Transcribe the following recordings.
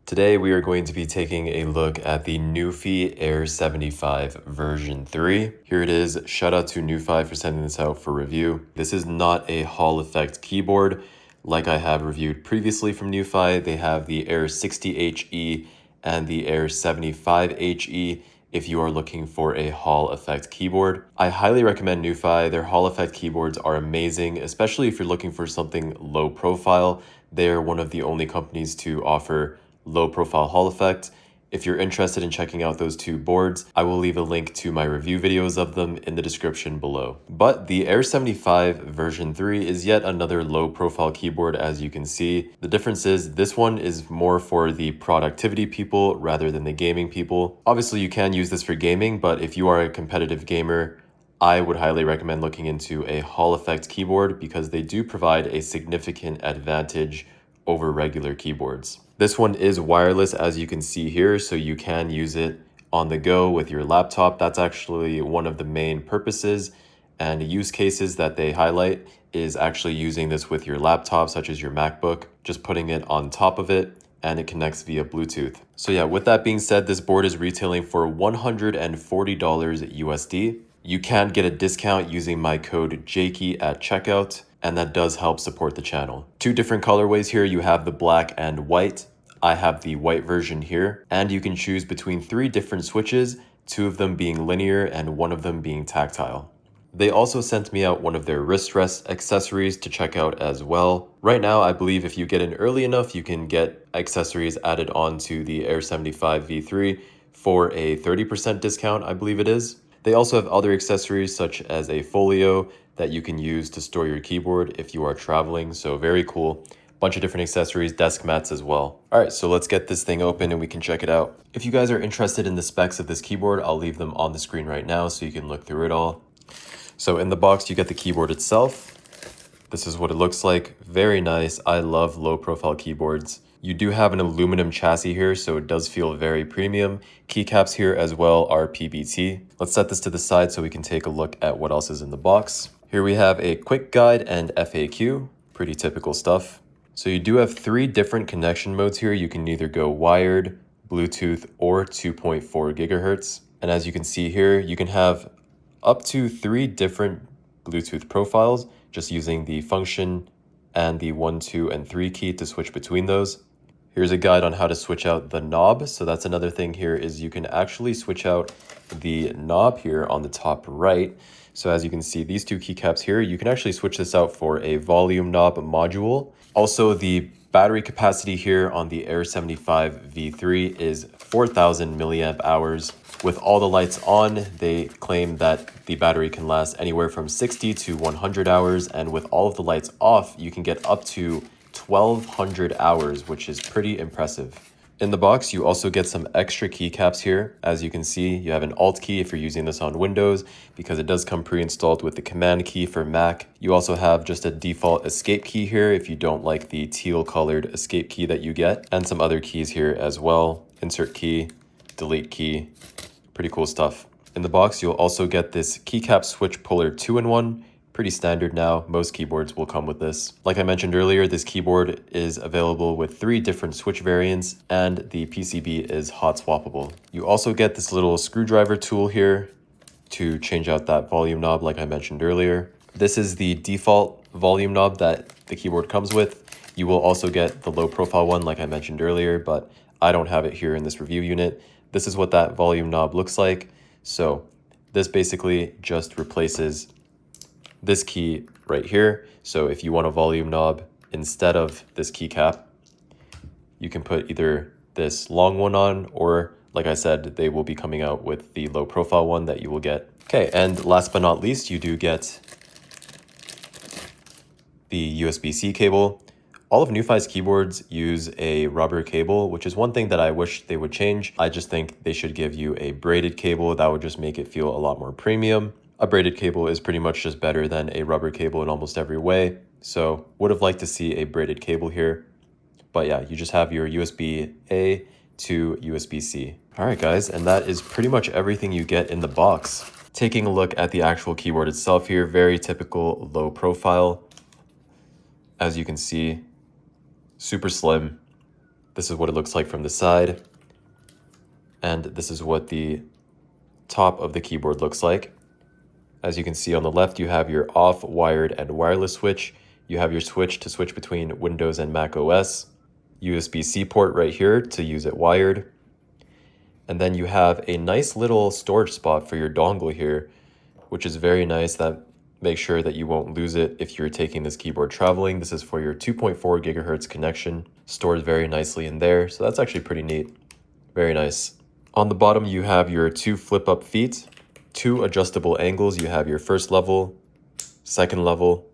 Today we are going to be taking a look at the NuPhy Air75 version 3. Here it is. Shout out to NuPhy for sending this out for review. This is not a Hall effect keyboard like I have reviewed previously from NuPhy. They have the Air60HE and the Air75HE if you are looking for a Hall effect keyboard. I highly recommend NuPhy. Their Hall effect keyboards are amazing, especially if you're looking for something low profile. They're one of the only companies to offer low profile Hall effect. If you're interested in checking out those two boards, I will leave a link to my review videos of them in the description below. But the Air75 version 3 is yet another low profile keyboard, as you can see. The difference is this one is more for the productivity people rather than the gaming people. Obviously you can use this for gaming, but if you are a competitive gamer, I would highly recommend looking into a Hall effect keyboard because they do provide a significant advantage over regular keyboards. This one is wireless, as you can see here, so you can use it on the go with your laptop. That's actually one of the main purposes and use cases that they highlight is actually using this with your laptop, such as your MacBook, just putting it on top of it and it connects via Bluetooth. So yeah, with that being said, this board is retailing for $140 USD. You can get a discount using my code Jaeky at checkout, and that does help support the channel. Two different colorways here. You have the black and white. I have the white version here, and you can choose between 3 different switches, 2 of them being linear and 1 of them being tactile. They also sent me out one of their wrist rest accessories to check out as well. Right now, I believe if you get in early enough, you can get accessories added on to the Air75 V3 for a 30% discount, I believe it is. They also have other accessories such as a folio that you can use to store your keyboard if you are traveling, so very cool. Bunch of different accessories, desk mats as well. All right, so let's get this thing open and we can check it out. If you guys are interested in the specs of this keyboard, I'll leave them on the screen right now so you can look through it all. So in the box, you get the keyboard itself. This is what it looks like. Very nice. I love low profile keyboards. You do have an aluminum chassis here, so it does feel very premium. Keycaps here as well are PBT. Let's set this to the side so we can take a look at what else is in the box. Here we have a quick guide and FAQ, pretty typical stuff. So you do have 3 different connection modes here. You can either go wired, Bluetooth, or 2.4 gigahertz. And as you can see here, you can have up to 3 different Bluetooth profiles just using the function and the 1, 2, and 3 key to switch between those. Here's a guide on how to switch out the knob. So that's another thing here is you can actually switch out the knob here on the top right. So as you can see, these 2 keycaps here, you can actually switch this out for a volume knob module. Also, the battery capacity here on the Air75 V3 is 4,000 milliamp hours. With all the lights on, they claim that the battery can last anywhere from 60 to 100 hours. And with all of the lights off, you can get up to 1,200 hours, which is pretty impressive. In the box, you also get some extra keycaps here. As you can see, you have an Alt key if you're using this on Windows because it does come pre-installed with the Command key for Mac. You also have just a default escape key here if you don't like the teal colored escape key that you get, and some other keys here as well. Insert key, delete key, pretty cool stuff. In the box, you'll also get this keycap switch puller 2-in-1. Pretty standard now. Most keyboards will come with this. Like I mentioned earlier, this keyboard is available with 3 different switch variants and the PCB is hot swappable. You also get this little screwdriver tool here to change out that volume knob like I mentioned earlier. This is the default volume knob that the keyboard comes with. You will also get the low profile one like I mentioned earlier, but I don't have it here in this review unit. This is what that volume knob looks like. So this basically just replaces this key right here. So if you want a volume knob instead of this keycap, you can put either this long one on, or like I said, they will be coming out with the low profile one that you will get. Okay, and last but not least, you do get the USB-C cable. All of NuPhy's keyboards use a rubber cable, which is one thing that I wish they would change. I just think they should give you a braided cable. That would just make it feel a lot more premium. A braided cable is pretty much just better than a rubber cable in almost every way. So would have liked to see a braided cable here. But yeah, you just have your USB-A to USB-C. All right, guys, and that is pretty much everything you get in the box. Taking a look at the actual keyboard itself here, very typical low profile. As you can see, super slim. This is what it looks like from the side. And this is what the top of the keyboard looks like. As you can see on the left, you have your off, wired, and wireless switch. You have your switch to switch between Windows and Mac OS. USB-C port right here to use it wired. And then you have a nice little storage spot for your dongle here, which is very nice. That makes sure that you won't lose it if you're taking this keyboard traveling. This is for your 2.4 gigahertz connection, stored very nicely in there. So that's actually pretty neat. Very nice. On the bottom, you have your 2 flip-up feet, 2 adjustable angles. You have your first level, second level,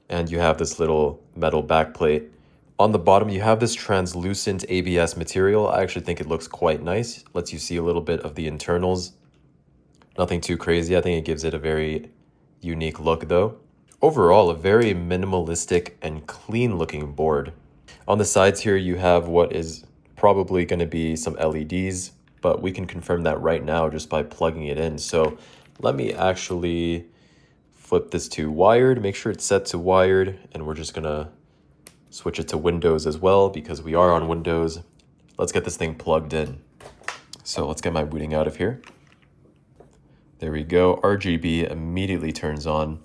and you have this little metal backplate. On the bottom, you have this translucent ABS material. I actually think it looks quite nice. Lets you see a little bit of the internals. Nothing too crazy. I think it gives it a very unique look though. Overall, a very minimalistic and clean looking board. On the sides here, you have what is probably going to be some LEDs, but we can confirm that right now just by plugging it in. So let me actually flip this to wired, make sure it's set to wired, and we're just gonna switch it to Windows as well because we are on Windows. Let's get this thing plugged in. So let's get my booting out of here. There we go. RGB immediately turns on.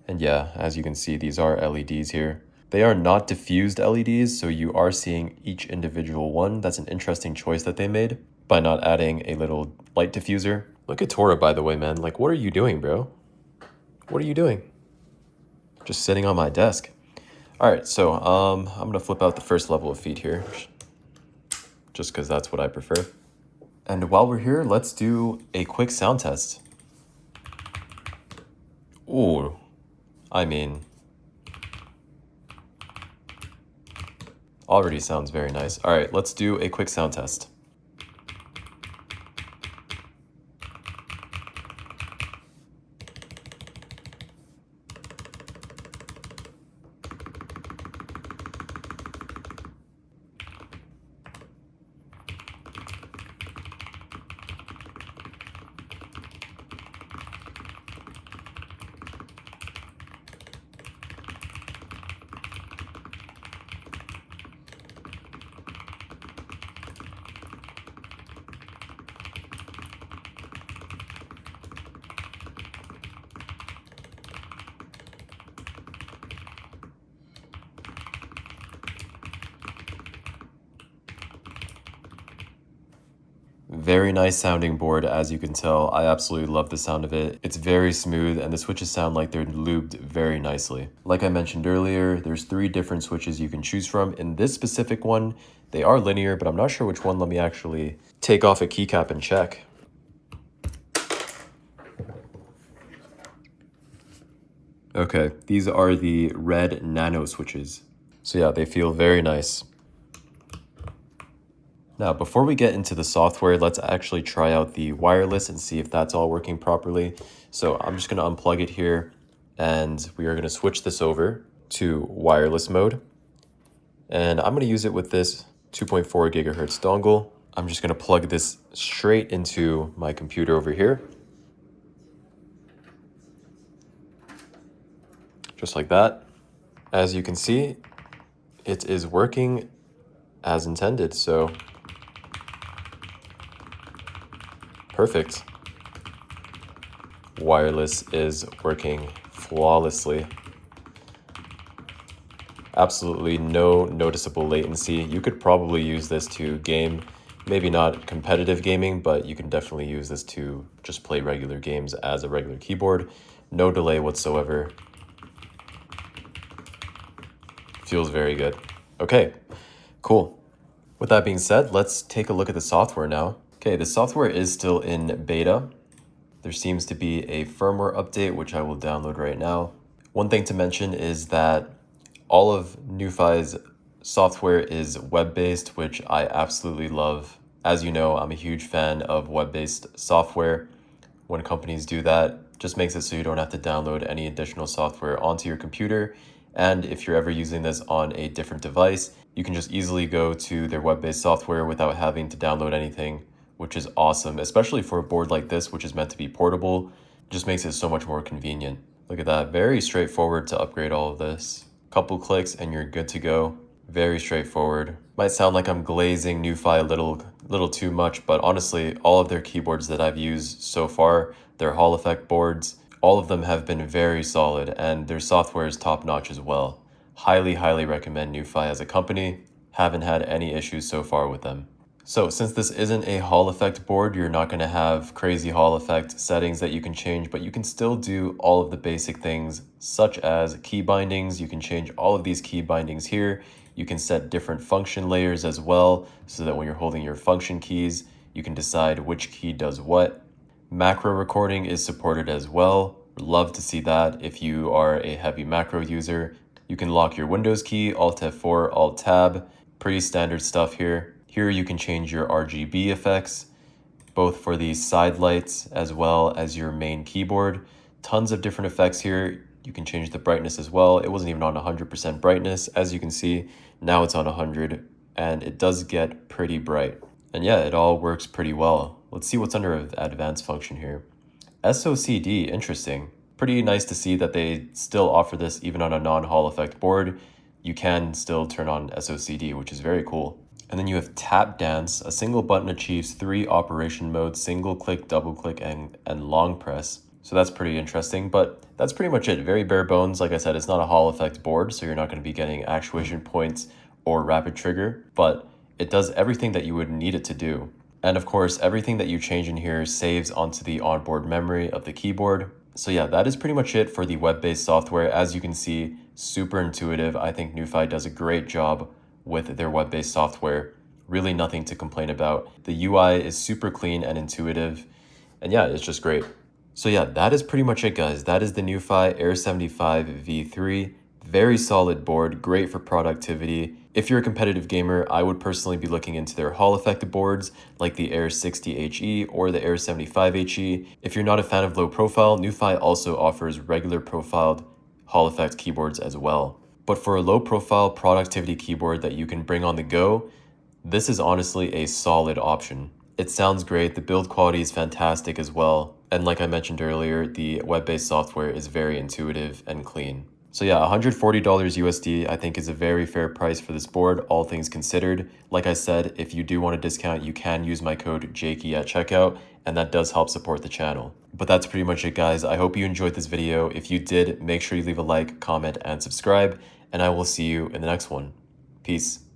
And yeah, as you can see, these are LEDs here. They are not diffused LEDs, so you are seeing each individual one. That's an interesting choice that they made by not adding a little light diffuser. Look at Tora, by the way, man. Like, what are you doing, bro? What are you doing? Just sitting on my desk. All right, so I'm gonna flip out the first level of feet here, just because that's what I prefer. And while we're here, let's do a quick sound test. Ooh, I mean, already sounds very nice. All right, let's do a quick sound test. Very nice sounding board, as you can tell. I absolutely love the sound of it. It's very smooth and the switches sound like they're lubed very nicely. Like I mentioned earlier, there's 3 different switches you can choose from. In this specific one, they are linear, but I'm not sure which one. Let me actually take off a keycap and check. Okay, these are the red nano switches. So yeah, they feel very nice. Now, before we get into the software, let's actually try out the wireless and see if that's all working properly. So I'm just gonna unplug it here and we are gonna switch this over to wireless mode. And I'm gonna use it with this 2.4 gigahertz dongle. I'm just gonna plug this straight into my computer over here. Just like that. As you can see, it is working as intended, so perfect. Wireless is working flawlessly. Absolutely no noticeable latency. You could probably use this to game, maybe not competitive gaming, but you can definitely use this to just play regular games as a regular keyboard. No delay whatsoever. Feels very good. Okay, cool. With that being said, let's take a look at the software now. Okay, the software is still in beta. There seems to be a firmware update, which I will download right now. One thing to mention is that all of NuPhy's software is web-based, which I absolutely love. As you know, I'm a huge fan of web-based software. When companies do that, just makes it so you don't have to download any additional software onto your computer. And if you're ever using this on a different device, you can just easily go to their web-based software without having to download anything, which is awesome, especially for a board like this, which is meant to be portable. It just makes it so much more convenient. Look at that, very straightforward to upgrade all of this. Couple clicks and you're good to go. Very straightforward. Might sound like I'm glazing NuPhy a little too much, but honestly, all of their keyboards that I've used so far, their Hall effect boards, all of them have been very solid, and their software is top notch as well. Highly recommend NuPhy as a company. Haven't had any issues so far with them. So since this isn't a Hall effect board, you're not going to have crazy Hall effect settings that you can change, but you can still do all of the basic things such as key bindings. You can change all of these key bindings here. You can set different function layers as well, so that when you're holding your function keys, you can decide which key does what. Macro recording is supported as well. Love to see that if you are a heavy macro user. You can lock your Windows key, Alt F4, Alt Tab. Pretty standard stuff here. Here you can change your RGB effects, both for the side lights as well as your main keyboard. Tons of different effects here. You can change the brightness as well. It wasn't even on 100% brightness. As you can see, now it's on 100 and it does get pretty bright. And yeah, it all works pretty well. Let's see what's under advanced function here. SOCD, interesting. Pretty nice to see that they still offer this even on a non-Hall effect board. You can still turn on SOCD, which is very cool. And then you have tap dance. A single button achieves 3 operation modes: single click, double click, and long press. So that's pretty interesting, but that's pretty much it. Very bare bones. Like I said, it's not a Hall effect board, so you're not going to be getting actuation points or rapid trigger, but it does everything that you would need it to do. And of course, everything that you change in here saves onto the onboard memory of the keyboard. So yeah, that is pretty much it for the web-based software. As you can see, super intuitive. I think NuPhy does a great job with their web-based software. Really nothing to complain about. The UI is super clean and intuitive. And yeah, it's just great. So yeah, that is pretty much it, guys. That is the NuPhy Air75 V3. Very solid board, great for productivity. If you're a competitive gamer, I would personally be looking into their Hall effect boards like the Air60HE or the Air75HE. If you're not a fan of low profile, NuPhy also offers regular profiled Hall effect keyboards as well. But for a low profile productivity keyboard that you can bring on the go, this is honestly a solid option. It sounds great, the build quality is fantastic as well, and like I mentioned earlier, the web-based software is very intuitive and clean. So yeah, $140 USD I think is a very fair price for this board, all things considered. Like I said, if you do want a discount, you can use my code Jaeky at checkout, and that does help support the channel. But that's pretty much it, guys. I hope you enjoyed this video. If you did, make sure you leave a like, comment, and subscribe, and I will see you in the next one. Peace.